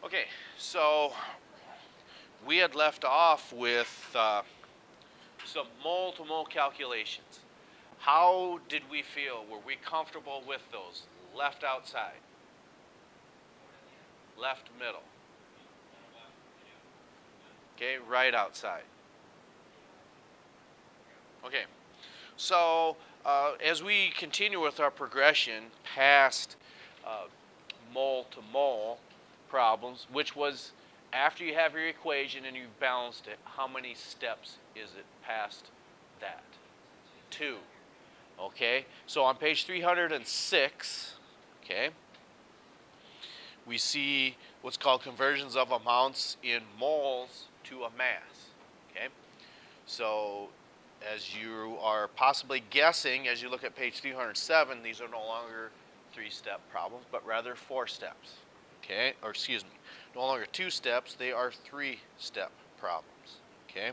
Okay, so we had left off with some mole-to-mole calculations. How did we feel? Were we comfortable with those? Left outside, left middle. Okay, right outside. Okay, so as we continue with our progression past uh, mole-to-mole problems, which was after you have your equation and you've balanced it, how many steps is it past that? 2. Okay, so on page 306, okay, we see what's called conversions of amounts in moles to a mass. Okay, so as you are possibly guessing as you look at page 307, these are no longer 3-step problems, but rather 4 steps. Okay, or excuse me, no longer 2 steps, they are 3-step problems. Okay,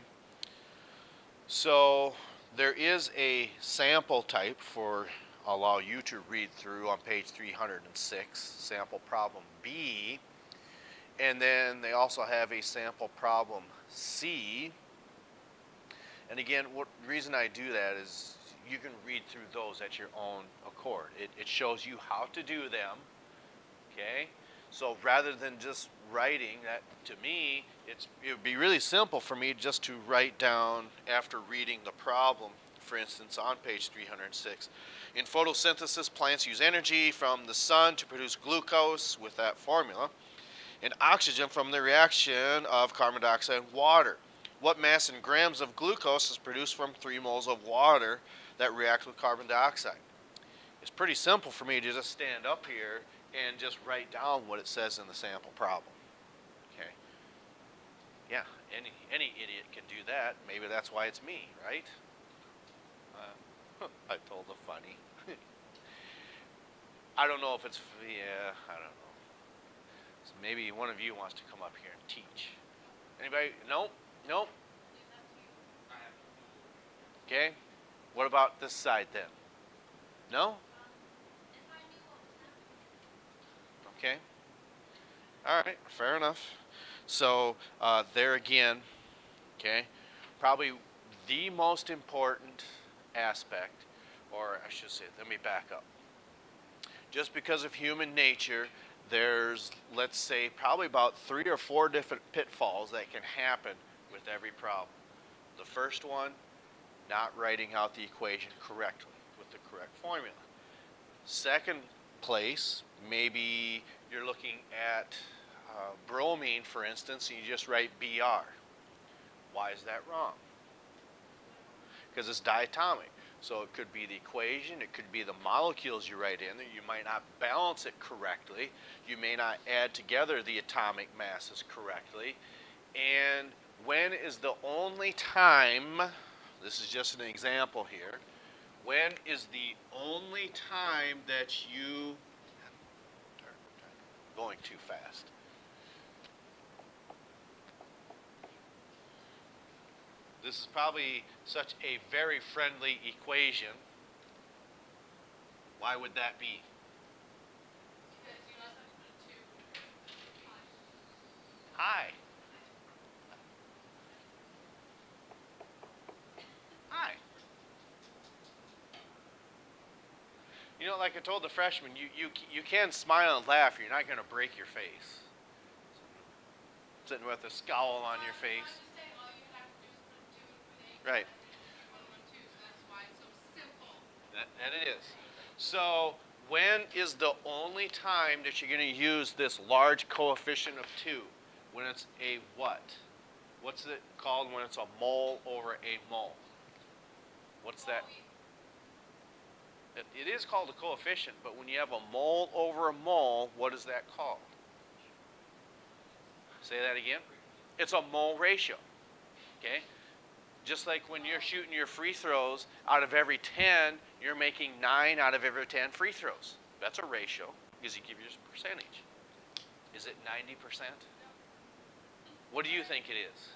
so there is a sample type for allow you to read through on page 306, sample problem B, and then they also have a sample problem C. And again, what reason I do that is you can read through those at your own accord. It shows you how to do them, okay? So rather than just writing that, to me, it would be really simple for me just to write down after reading the problem, for instance, on page 306. In photosynthesis, plants use energy from the sun to produce glucose with that formula, and oxygen from the reaction of carbon dioxide and water. What mass in grams of glucose is produced from 3 moles of water that react with carbon dioxide? It's pretty simple for me to just stand up here and just write down what it says in the sample problem. Okay. Yeah, any idiot can do that. Maybe that's why it's me, right? I told a funny. I don't know if it's, yeah, I don't know. So maybe one of you wants to come up here and teach. Anybody? Nope. Nope. Okay. What about this side then? No? Okay. All right. Fair enough. So there again, okay, probably the most important aspect, or I should say, let me back up. Just because of human nature, there's, let's say, probably about 3 or 4 different pitfalls that can happen with every problem. The first one, not writing out the equation correctly with the correct formula. Second place, maybe you're looking at bromine, for instance, and you just write Br. Why is that wrong? Because it's diatomic. So it could be the equation, it could be the molecules you write in. You might not balance it correctly. You may not add together the atomic masses correctly. And when is the only time, this is just an example here, when is the only time that you, going too fast. This is probably such a very friendly equation. Why would that be? Hi. Hi. You know, like I told the freshmen, you can smile and laugh. You're not going to break your face. Sitting with a scowl on your face. Right. That it is. So when is the only time that you're going to use this large coefficient of 2? When it's a what? What's it called when it's a mole over a mole? What's that? It is called a coefficient, but when you have a mole over a mole, what is that called? Say that again. It's a mole ratio. Okay? Just like when you're shooting your free throws, out of every 10, you're making 9 out of every 10 free throws. That's a ratio because you give your percentage. Is it 90%? What do you think it is?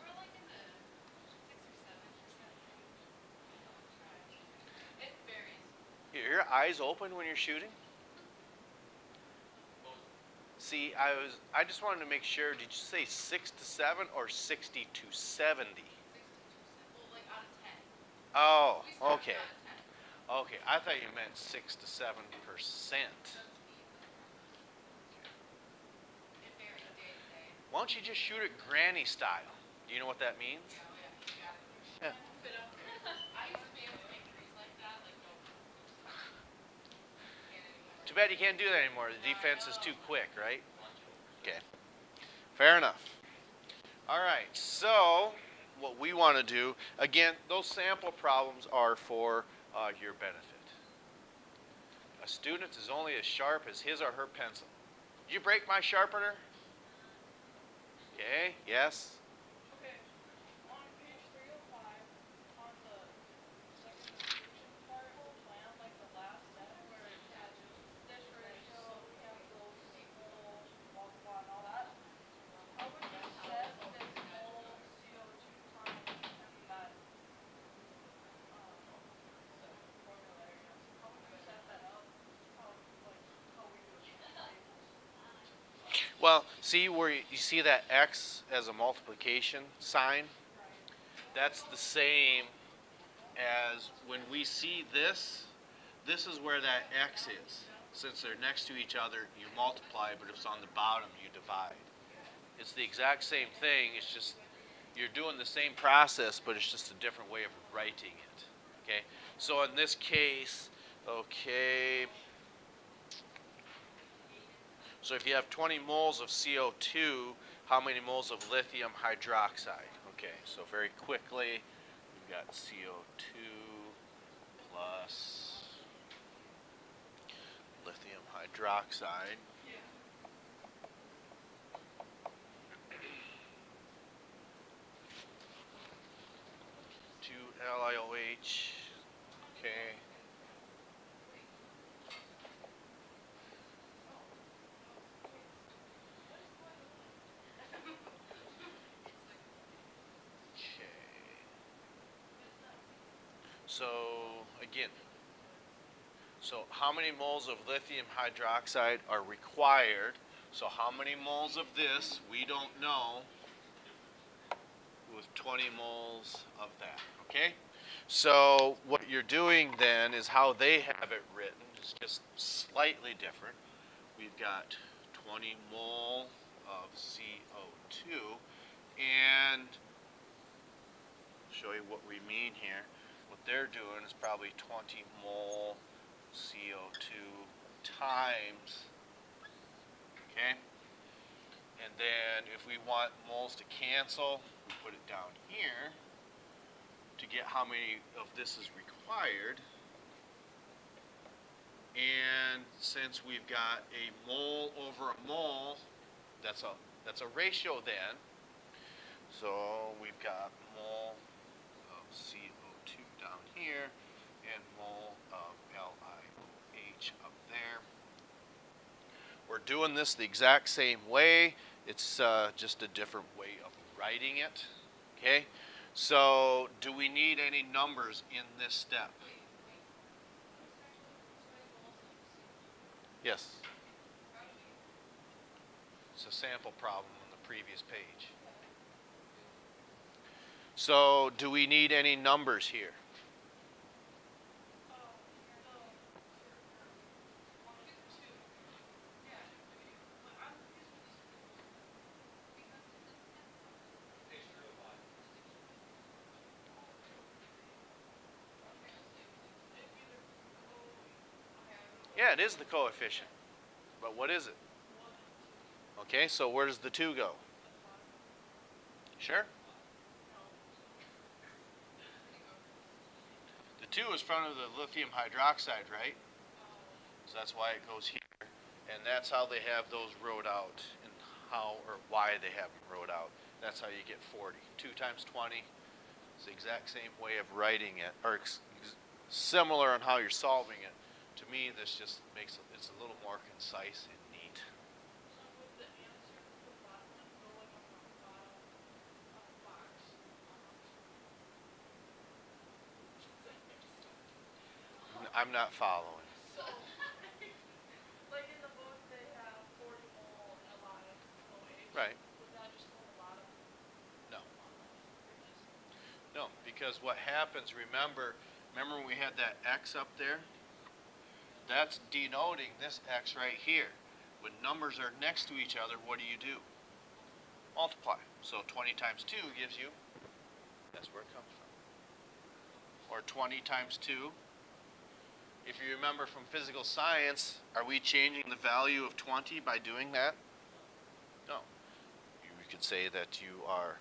Your eyes open when you're shooting? See, I just wanted to make sure. Did you say 6 to 7 or 60 to 70? Well, like out of 10. Oh, We start okay. out of 10. Okay, I thought you meant 6 to 7%. It varies day to day. Why don't you just shoot it granny style? Do you know what that means? Yeah, oh yeah, you gotta push. Yeah. Fit up there. I used to be able to make threes like that, like no problem. Can't anymore. Too bad you can't do that anymore. The Yeah, I defense is know. too quick, right? Okay. Fair enough. All right. So, what we want to do, again, those sample problems are for your benefit. A student is only as sharp as his or her pencil. Did you break my sharpener? Okay. Yes. Okay, on page 305, on the second description part, plan, like the last step where it has this ratio, cancels, mole, blah, blah, blah, and all that. How would you set this mole CO2 times and that formula area? How would you set that up? How we do it in the tables? Well, see where you see that X as a multiplication sign? Right. That's the same as when we see this, this is where that X is. Since they're next to each other, you multiply, but if it's on the bottom, you divide. It's the exact same thing, it's just you're doing the same process, but it's just a different way of writing it. Okay? So in this case, okay, so if you have 20 moles of CO2, how many moles of lithium hydroxide? Okay, so very quickly, we've got CO2 plus lithium hydroxide. Two LiOH. Okay. Okay. So again, so how many moles of lithium hydroxide are required? So how many moles of this we don't know with 20 moles of that, okay? So what you're doing then is how they have it written is just slightly different. We've got 20 mole of CO2 and show you what we mean here. What they're doing is probably 20 mole CO2 times, okay? And then if we want moles to cancel, we put it down here to get how many of this is required. And since we've got a mole over a mole, that's a ratio then. So we've got mole of CO2 down here and mole of LiOH up there. We're doing this the exact same way. It's just a different way of writing it. Okay? So do we need any numbers in this step? Yes. It's a sample problem on the previous page. So do we need any numbers here? Yeah, it is the coefficient. But what is it? Okay, so where does the 2 go? Sure. The 2 is front of the lithium hydroxide, right? So that's why it goes here. And that's how they have those wrote out and how or why they have them wrote out. That's how you get 40. 2 times 20. It's the exact same way of writing it, or similar on how you're solving it. To me, this just makes it's a little more concise and neat. I'm not following. Like in the book, they have 40 mole Right. Would that just hold a lot of No. or just No, because what happens, remember when we had that X up there? That's denoting this X right here. When numbers are next to each other, what do? Multiply. So 20 times 2 gives you, that's where it comes from. Or 20 times 2. If you remember from physical science, are we changing the value of 20 by doing that? No. You could say that you are,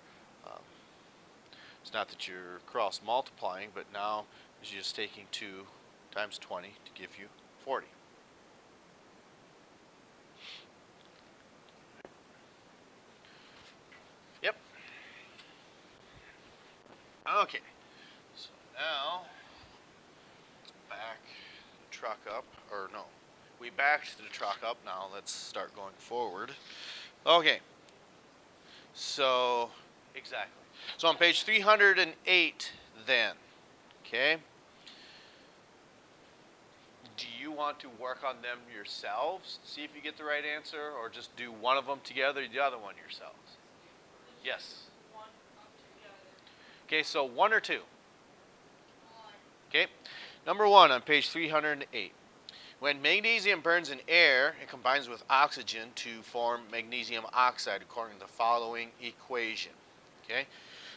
it's not that you're cross multiplying, but now you're just taking 2 times 20 to give you 40. Yep. Okay. So now, let's back the truck up, or no. We backed the truck up, now let's start going forward. Okay. So, exactly. So on page 308 then, okay? Do you want to work on them yourselves, see if you get the right answer, or just do one of them together, the other one yourselves? Yes. one up together? Okay, so 1 or 2? One. Okay. Number 1 on page 308. When magnesium burns in air, it combines with oxygen to form magnesium oxide according to the following equation. Okay?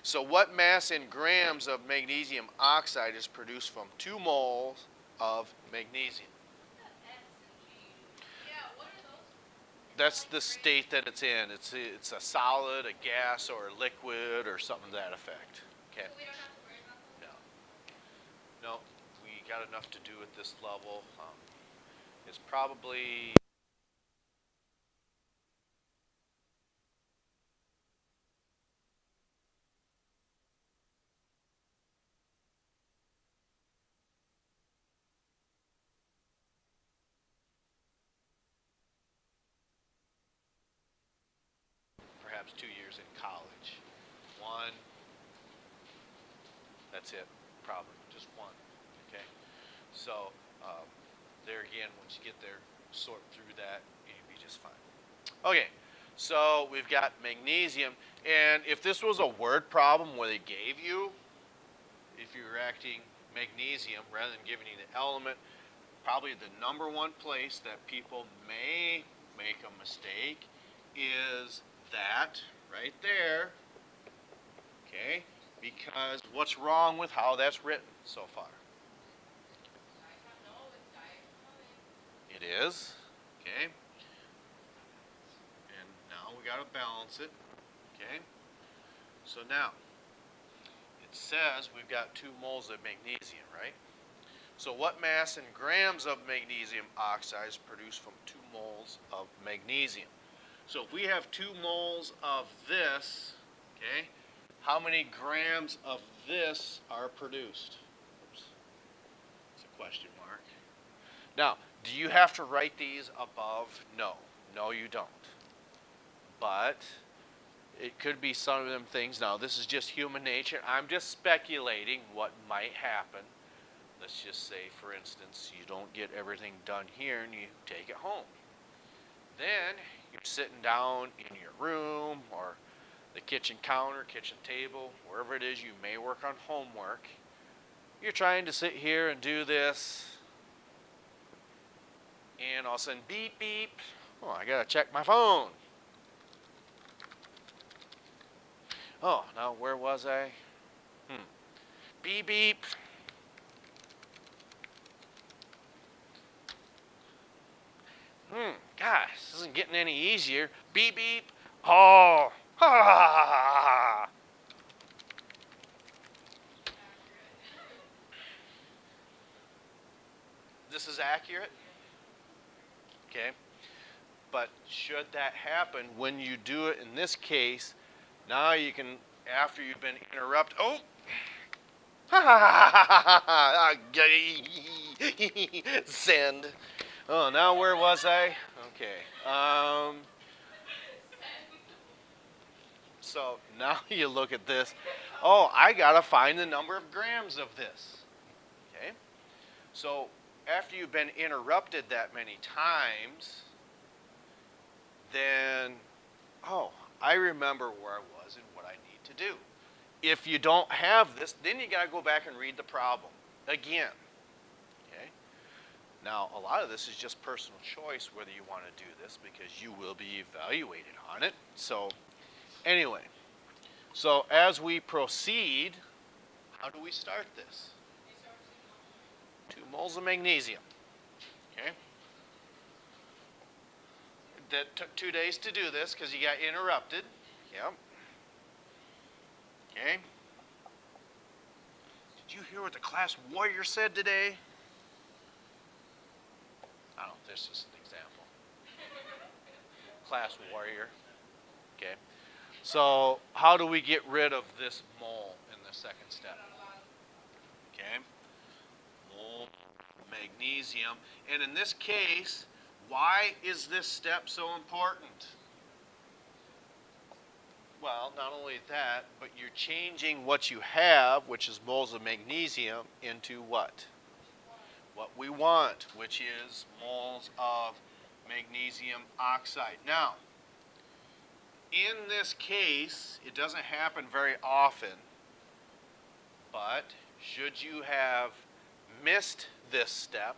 So what mass in grams of magnesium oxide is produced from 2 moles of magnesium? Yeah, what are those? That's the state that it's in. It's a solid, a gas, or a liquid, or something to that effect. Okay? So we don't have to worry about those? No. No, we got enough to do at this level. It's probably perhaps 2 years in college. 1, that's it, probably, just 1, okay? So, there again, once you get there, sort through that, you'll be just fine. Okay, so we've got magnesium, and if this was a word problem where they gave you, if you're acting magnesium rather than giving you the element, probably the number 1 place that people may make a mistake is that right there, okay? Because what's wrong with how that's written so far? No, it's diagonal. It is, okay? And now we got to balance it, okay? So now, it says we've got 2 moles of magnesium, right? So what mass in grams of magnesium oxide is produced from 2 moles of magnesium? So if we have 2 moles of this, okay, how many grams of this are produced? Oops. It's a question mark. Now, do you have to write these above? No. No, you don't. But it could be some of them things. Now, this is just human nature. I'm just speculating what might happen. Let's just say, for instance, you don't get everything done here and you take it home. Then you're sitting down in your room or the kitchen counter, kitchen table, wherever it is you may work on homework. You're trying to sit here and do this, and all of a sudden, beep, beep. Oh, I gotta check my phone. Oh, now where was I? Beep, beep. Gosh, this isn't getting any easier. Beep, beep. Oh, ha, ha, ha, ha, ha. This is accurate? Okay. But should that happen, when you do it in this case, now you can, after you've been interrupted, oh, ha, ha, ha, ha, ha, send. Oh, now where was I? Okay. So now you look at this. Oh, I gotta find the number of grams of this. Okay. So after you've been interrupted that many times, then, oh, remember where I was and what I need to do. If you don't have this, then you got to go back and read the problem again. Okay? Now, a lot of this is just personal choice whether you want to do this because you will be evaluated on it. So, anyway, so as we proceed, how do we start this? 2 moles of magnesium. Okay? That took 2 days to do this because you got interrupted. Yep. Okay. Did you hear what the class warrior said today? I don't know, this is an example. Class warrior. Okay. So how do we get rid of this mole in the second step? Okay. Mole magnesium. And in this case, why is this step so important? Well, not only that, but you're changing what you have, which is moles of magnesium, into what? What we want, which is moles of magnesium oxide. Now, in this case, it doesn't happen very often, but should you have missed this step,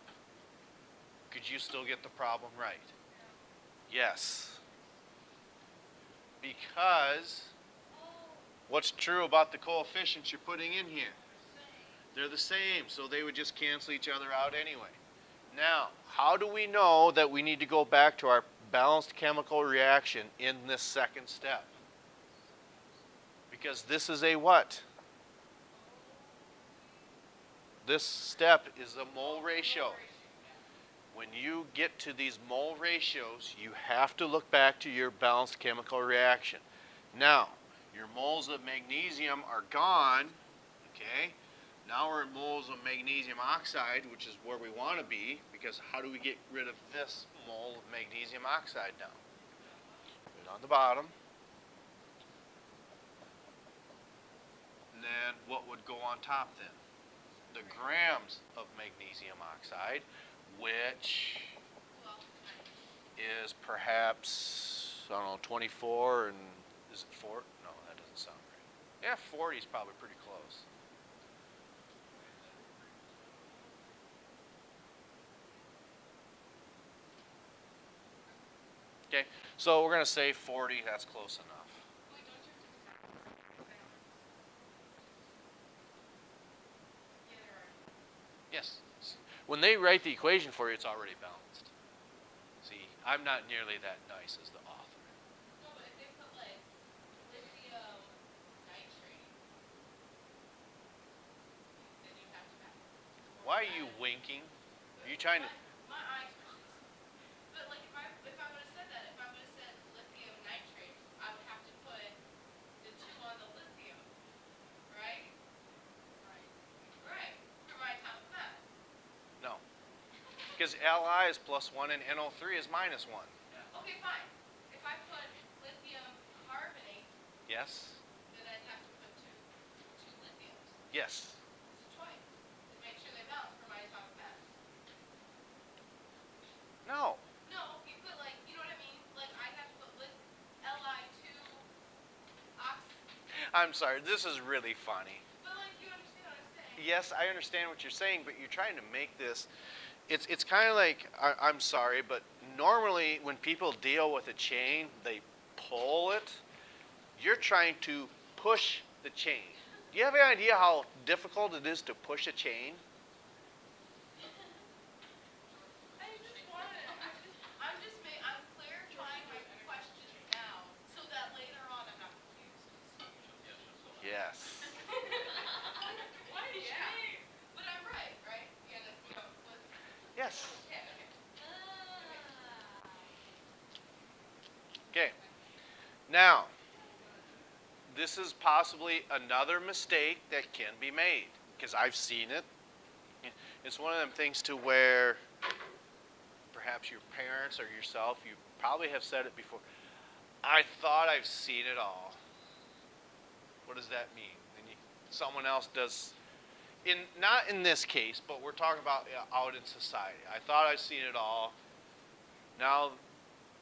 could you still get the problem right? Yes. Because what's true about the coefficients you're putting in here? They're the same, so they would just cancel each other out anyway. Now, how do we know that we need to go back to our balanced chemical reaction in this second step? Because this is a what? This step is a mole ratio. When you get to these mole ratios, you have to look back to your balanced chemical reaction. Now, your moles of magnesium are gone, okay? Now we're at moles of magnesium oxide, which is where we want to be, because how do we get rid of this mole of magnesium oxide now? Put it on the bottom. And then what would go on top then? The grams of magnesium oxide, which is perhaps, I don't know, 24 and, is it 4? No, that doesn't sound right. Yeah, 40 is probably pretty close. Okay, so we're going to say 40, that's close enough. Yes. When they write the equation for you, it's already balanced. See, I'm not nearly that nice as the author. No, but if they put like lithium nitrate, then you have to back. Why are you winking? Are you trying to... My eyes were just. But like if I would have said that, if I would have said lithium nitrate, I would have to put the 2 on the lithium, right? Right. For my atomic mass. No. Because Li is +1 and NO3 is -1. Okay, fine. If I put lithium carbonate, Yes? then I'd have to put two lithiums. Yes. It's twice. To make sure they balance for my atomic mass. No. No, you put like, you know what I mean? Like I have to put Li2 ox. I'm sorry, this is really funny. But like you understand what I'm saying? Yes, I understand what you're saying, but you're trying to make this... It's kind of like, I'm sorry, but normally when people deal with a chain, they pull it. You're trying to push the chain. Do you have any idea how difficult it is to push a chain? I'm clarifying my questions now so that later on I'm not confused. Yes. What is she? But I'm right? Yeah, Yes. okay. Okay. Now, this is possibly another mistake that can be made, because I've seen it. It's one of them things to where perhaps your parents or yourself, you probably have said it before. I thought I've seen it all. What does that mean? Someone else does, not in this case, but we're talking about out in society. I thought I've seen it all. Now,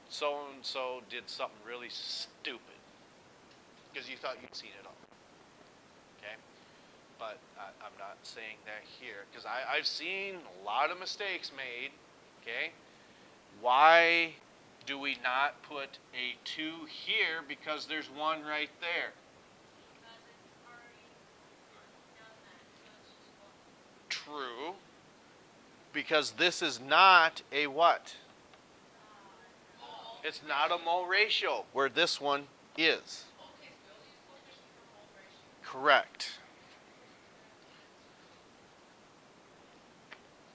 so-and-so did something really stupid. because you thought you'd seen it all. Okay? But I'm not saying that here because I've seen a lot of mistakes made. Okay? Why do we not put a 2 here because there's 1 right there? Because it's already done that, so it's just 1. True. Because this is not a what? Mole. It's not a mole ratio, where this one is. Okay, so we only use coefficient for mole ratio. Correct.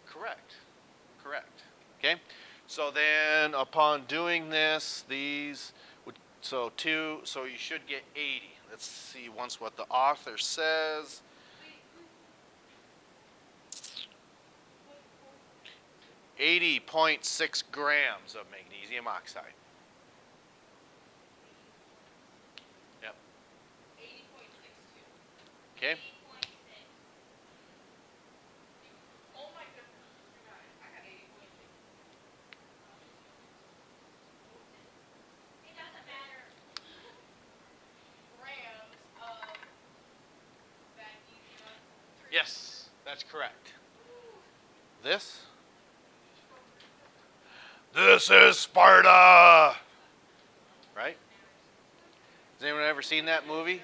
Correct. Correct. Okay? So then upon doing this, these would, so 2, so you should get 80. Let's see once what the author says. 80.6 grams of magnesium oxide. Yep. 80.62. Okay? 8.6. Oh my goodness, you guys, I got 80.6. It doesn't matter. Grams of magnesium. Yes, that's correct. This? This is Sparta! Right? Has anyone ever seen that movie?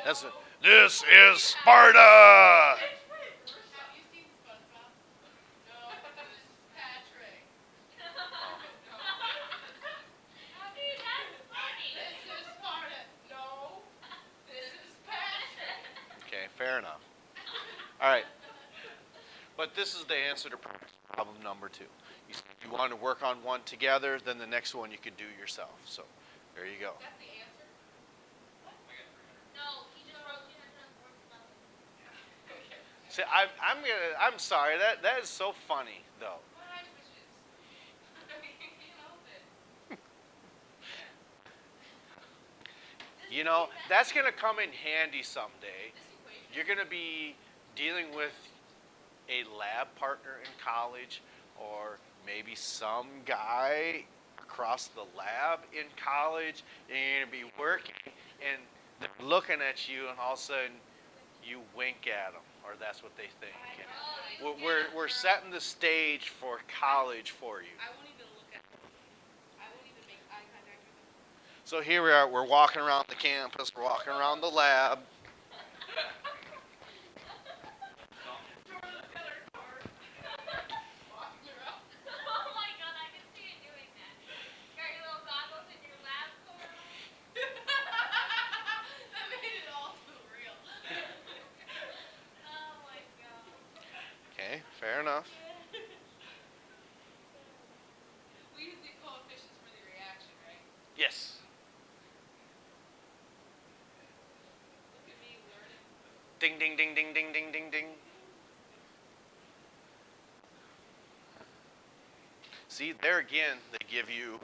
That's it. This is Sparta! Have you seen SpongeBob? No, this is Patrick. Honey, that's funny. This is Sparta. No, this is Patrick. Okay, fair enough. All right. But this is the answer to problem number 2. You want to work on one together, then the next one you can do yourself. So there you go. That's the answer? What? No, he just wrote 240 something. See, I'm sorry. That is so funny though. My eye twitches. I can't help it. You know, that's going to come in handy someday. This equation. You're going to be dealing with a lab partner in college, or maybe some guy across the lab in college, and you're going to be working, and they're looking at you, and all of a sudden you wink at them, or that's what they think. And we're setting the stage for college for you. I won't even look at them. I won't even make eye contact with them. So here we are. We're walking around the campus. We're walking around the lab. Oh my god, I can see you doing that. Got your little goggles and your lab coat on. That made it all too real. Oh my god. Okay, fair enough. We use the coefficients for the reaction, right? Yes. Look at me learning. Ding, ding, ding, ding, ding, ding, ding, ding. See, there again, they give you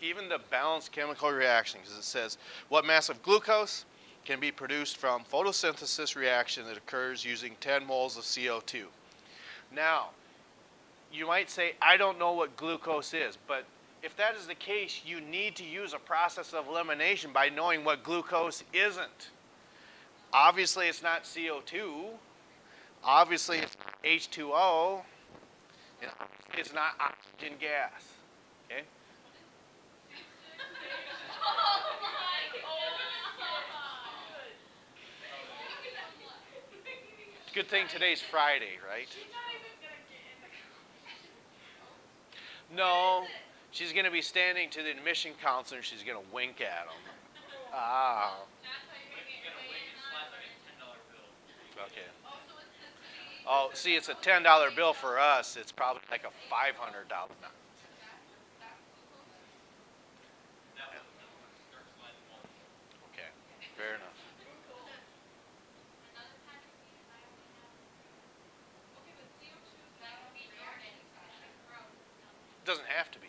even the balanced chemical reaction, because it says what mass of glucose can be produced from photosynthesis reaction that occurs using 10 moles of CO2. Now, you might say, I don't know what glucose is, but if that is the case, you need to use a process of elimination by knowing what glucose isn't. Obviously, it's not CO2. Obviously, it's H2O. And it's not oxygen gas. Okay? Oh my It's a good thing today's Friday, right? She's not even gonna get in the No, she's going to be standing to the admission counselor and she's going to wink at him. Ah, That's how you're gonna get $10. okay. Also, it's the C. Oh, see, it's a $10 bill for us. It's probably like a $500 bill. Okay, fair enough. It doesn't have to be.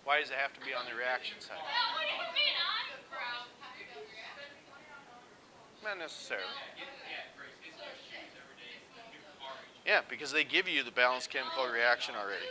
Why does it have to be on the reaction side? Not necessarily. Yeah, because they give you the balanced chemical reaction already.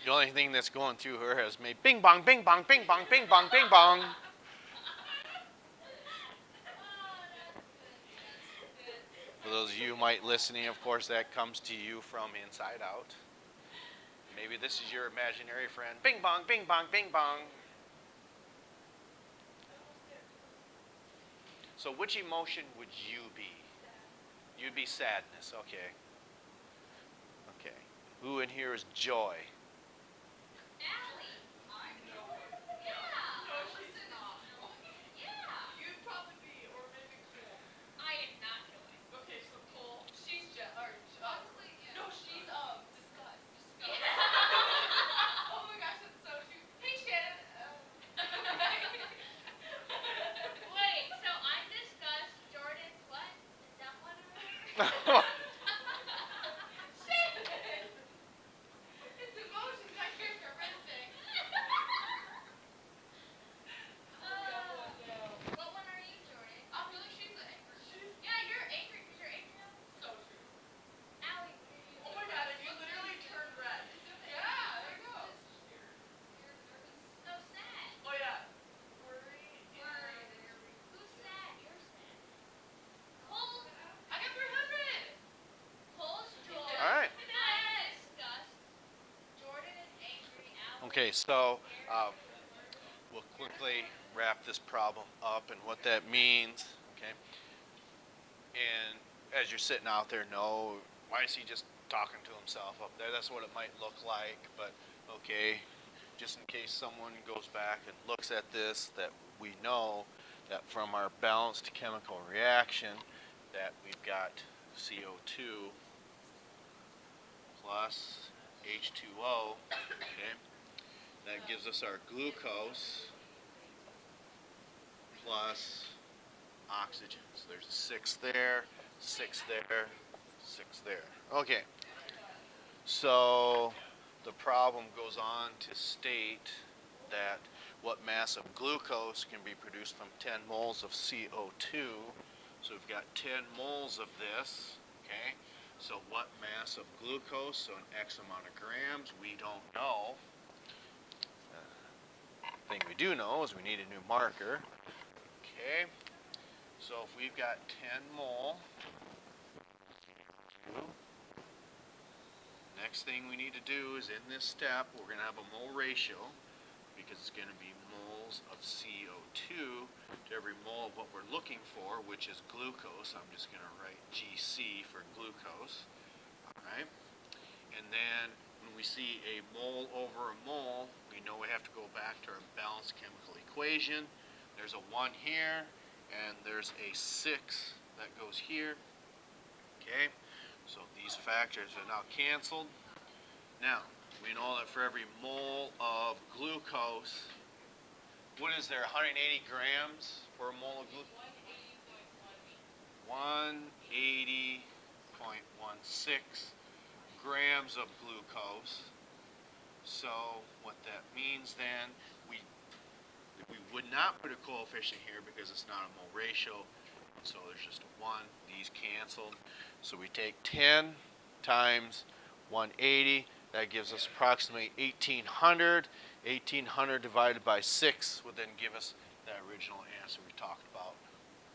The only thing that's going through her has made bing bong, bing bong, bing bong, bing bong, bing bong. For those of you who might listening, of course, that comes to you from inside out. Maybe this is your imaginary friend. Bing bong, bing bong, bing bong. So which emotion would you be? You'd be sadness, okay. Okay. Who in here is joy? Allie. I'm joy. Yeah. No, she's not. Yeah. You'd probably be, or maybe Cole. I am not joy. Okay, so Cole, she's Honestly, yeah. no, she's disgust. Yeah. Oh my gosh, that's so cute. Hey Shannon. Wait, so I'm disgust. Jordan's what? Is that what it is? Shannon. It's emotions, not characteristic. What one are you, Jordan? I feel like she's angry. Yeah, you're angry because you're angry now. So true. Allie, what are you? Oh my god, and you literally turned red. Yeah, there you go. You're nervous. No, sad. Oh yeah. Worry. Who's sad? You're sad. Cole. I got 300. Cole's joy. All right. I'm disgust. Jordan is angry. Allie. Okay, so we'll quickly wrap this problem up and what that means, okay? And as you're sitting out there, no, why is he just talking to himself up there? That's what it might look like, but okay, just in case someone goes back and looks at this, that we know that from our balanced chemical reaction that we've got CO2 plus H2O, okay? That gives us our glucose plus oxygen. So there's a 6 there, 6 there, 6 there. Okay. So the problem goes on to state that what mass of glucose can be produced from 10 moles of CO2. So we've got 10 moles of this, okay? So what mass of glucose? So an X amount of grams, we don't know. Thing we do know is we need a new marker. Okay, so if we've got 10 mole, next thing we need to do is in this step, we're going to have a mole ratio because it's going to be moles of CO2 to every mole of what we're looking for, which is glucose. I'm just going to write GC for glucose. All right, and then when we see a mole over a mole, we know we have to go back to our balanced chemical equation. There's a 1 here, and there's a 6 that goes here. Okay, so these factors are now canceled. Now, we know that for every mole of glucose, what is there, 180 grams for a mole of glucose? 180.16 grams of glucose. So what that means then, we would not put a coefficient here because it's not a mole ratio. So there's just a 1, these canceled. So we take 10 times 180, that gives us approximately 1800. 1800 divided by 6 would then give us that original answer we talked about,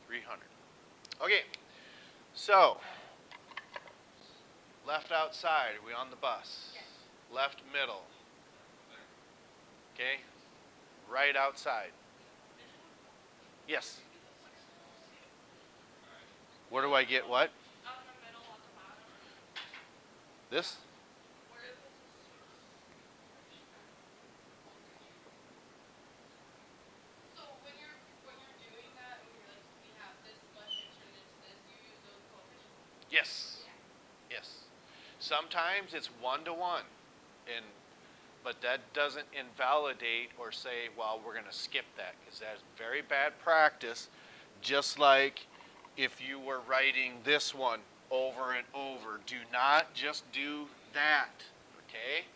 300. Okay, so left outside, are we on the bus? Yes. Left middle. Okay, right outside. Yes. Where do I get what? Out in the middle, on the bottom. This? Where is this? So when you're doing that, when you're like, we have this much and turn it into this, you use those coefficients? Yes. Yes. Sometimes it's 1 to 1, but that doesn't invalidate or say, well, we're going to skip that, because that's very bad practice. Just like if you were writing this one over and over, do not just do that, okay?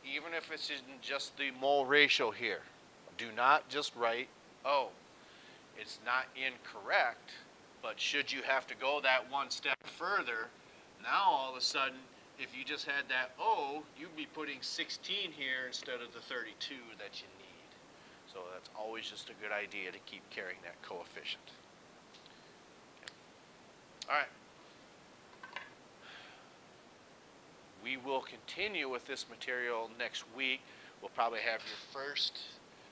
Even if it's in just the mole ratio here, do not just write O. It's not incorrect, but should you have to go that one step further, now all of a sudden if you just had that O, you'd be putting 16 here instead of the 32 that you need. So that's always just a good idea to keep carrying that coefficient. Okay. All right. We will continue with this material next week. We'll probably have your first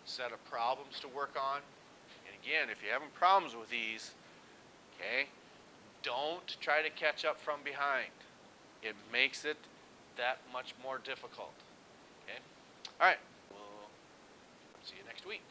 set of problems to work on. And again, if you're having problems with these, okay, don't try to catch up from behind. It makes it that much more difficult. Okay? All right. We'll see you next week.